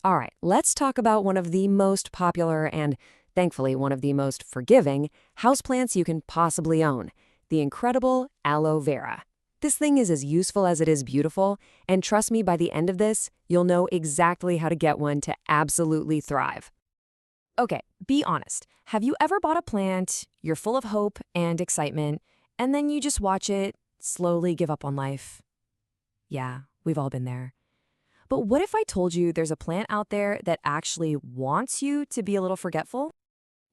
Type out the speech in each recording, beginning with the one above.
All right, let's talk about one of the most popular and, thankfully, one of the most forgiving houseplants you can possibly own, the incredible aloe vera. This thing is as useful as it is beautiful, and trust me, by the end of this, you'll know exactly how to get one to absolutely thrive. Okay, be honest. Have you ever bought a plant, you're full of hope and excitement, and then you just watch it slowly give up on life? Yeah, we've all been there. But what if I told you there's a plant out there that actually wants you to be a little forgetful?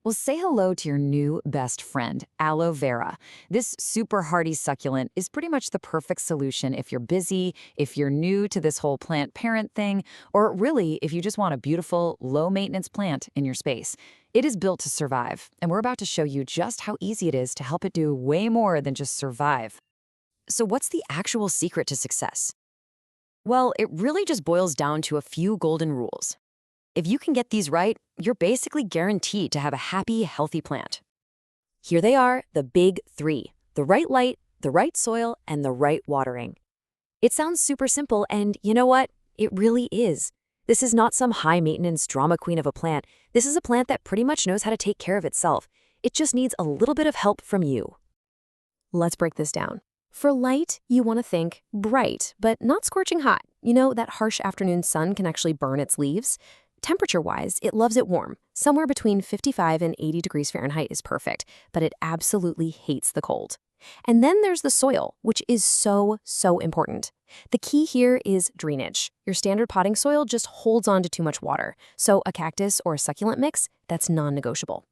Well, say hello to your new best friend, aloe vera. This super hardy succulent is pretty much the perfect solution if you're busy, if you're new to this whole plant parent thing, or really if you just want a beautiful, low maintenance plant in your space. It is built to survive, and we're about to show you just how easy it is to help it do way more than just survive. So, what's the actual secret to success? Well, it really just boils down to a few golden rules. If you can get these right, you're basically guaranteed to have a happy, healthy plant. Here they are, the big three: the right light, the right soil, and the right watering. It sounds super simple, and you know what? It really is. This is not some high-maintenance drama queen of a plant. This is a plant that pretty much knows how to take care of itself. It just needs a little bit of help from you. Let's break this down. For light, you want to think bright, but not scorching hot. You know, that harsh afternoon sun can actually burn its leaves. Temperature-wise, it loves it warm. Somewhere between 55 and 80 degrees Fahrenheit is perfect, but it absolutely hates the cold. And then there's the soil, which is so important. The key here is drainage. Your standard potting soil just holds on to too much water, so a cactus or a succulent mix, that's non-negotiable.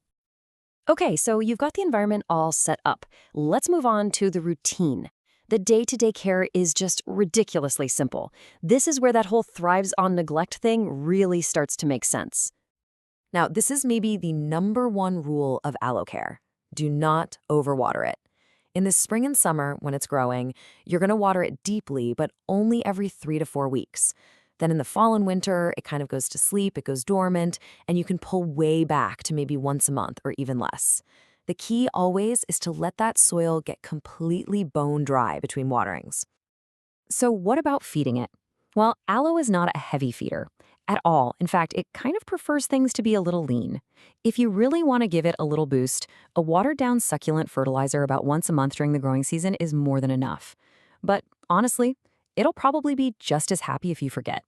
Okay, so you've got the environment all set up. Let's move on to the routine. The day-to-day care is just ridiculously simple. This is where that whole thrives on neglect thing really starts to make sense. Now, this is maybe the #1 rule of aloe care. Do not overwater it. In the spring and summer, when it's growing, you're going to water it deeply, but only every 3 to 4 weeks. Then in the fall and winter, it kind of goes to sleep, it goes dormant, and you can pull way back to maybe once a month or even less. The key always is to let that soil get completely bone dry between waterings. So what about feeding it? Well, aloe is not a heavy feeder at all. In fact, it kind of prefers things to be a little lean. If you really want to give it a little boost, a watered-down succulent fertilizer about once a month during the growing season is more than enough. But honestly, it'll probably be just as happy if you forget.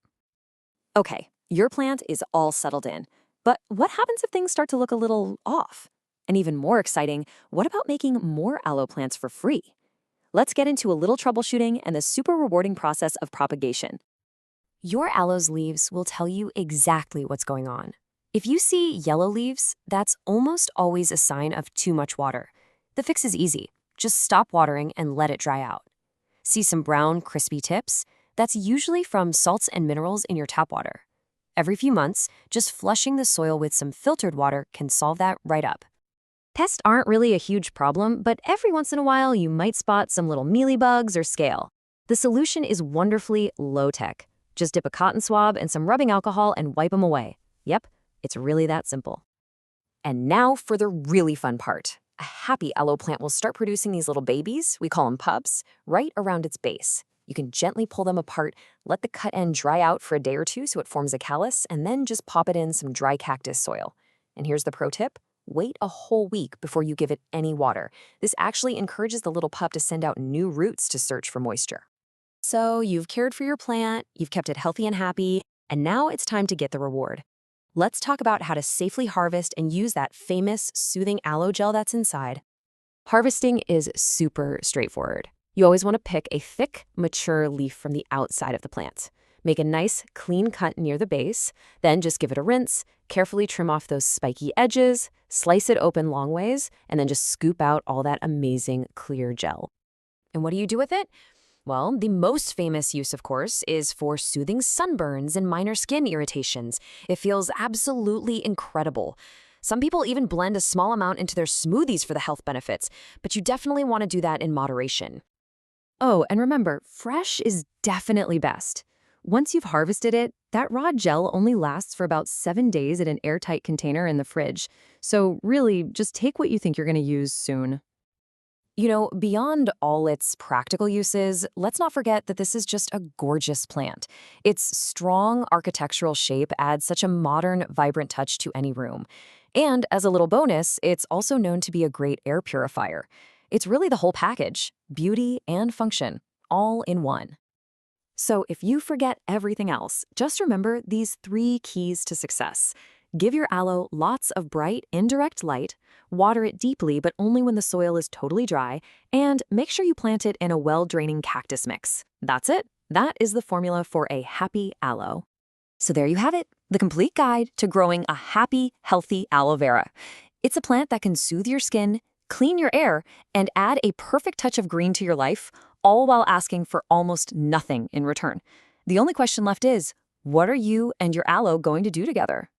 Okay, your plant is all settled in. But what happens if things start to look a little off? And even more exciting, what about making more aloe plants for free? Let's get into a little troubleshooting and the super rewarding process of propagation. Your aloe's leaves will tell you exactly what's going on. If you see yellow leaves, that's almost always a sign of too much water. The fix is easy. Just stop watering and let it dry out. See some brown, crispy tips? That's usually from salts and minerals in your tap water. Every few months, just flushing the soil with some filtered water can solve that right up. Pests aren't really a huge problem, but every once in a while you might spot some little mealybugs or scale. The solution is wonderfully low-tech. Just dip a cotton swab and some rubbing alcohol and wipe them away. Yep, it's really that simple. And now for the really fun part. A happy aloe plant will start producing these little babies, we call them pups, right around its base. You can gently pull them apart, let the cut end dry out for a day or two so it forms a callus, and then just pop it in some dry cactus soil. And here's the pro tip. Wait a whole week before you give it any water. This actually encourages the little pup to send out new roots to search for moisture. So you've cared for your plant, you've kept it healthy and happy, and now it's time to get the reward. Let's talk about how to safely harvest and use that famous soothing aloe gel that's inside. Harvesting is super straightforward. You always want to pick a thick, mature leaf from the outside of the plant. Make a nice, clean cut near the base, then just give it a rinse, carefully trim off those spiky edges, slice it open long ways, and then just scoop out all that amazing clear gel. And what do you do with it? Well, the most famous use, of course, is for soothing sunburns and minor skin irritations. It feels absolutely incredible. Some people even blend a small amount into their smoothies for the health benefits, but you definitely want to do that in moderation. Oh, and remember, fresh is definitely best. Once you've harvested it, that raw gel only lasts for about 7 days in an airtight container in the fridge. So really, just take what you think you're going to use soon. Beyond all its practical uses, let's not forget that this is just a gorgeous plant. Its strong architectural shape adds such a modern, vibrant touch to any room. And as a little bonus, it's also known to be a great air purifier. It's really the whole package, beauty and function, all in one. So if you forget everything else, just remember these 3 keys to success. Give your aloe lots of bright, indirect light, water it deeply but only when the soil is totally dry, and make sure you plant it in a well-draining cactus mix. That's it. That is the formula for a happy aloe. So there you have it, the complete guide to growing a happy, healthy aloe vera. It's a plant that can soothe your skin, clean your air, and add a perfect touch of green to your life, all while asking for almost nothing in return. The only question left is, what are you and your aloe going to do together?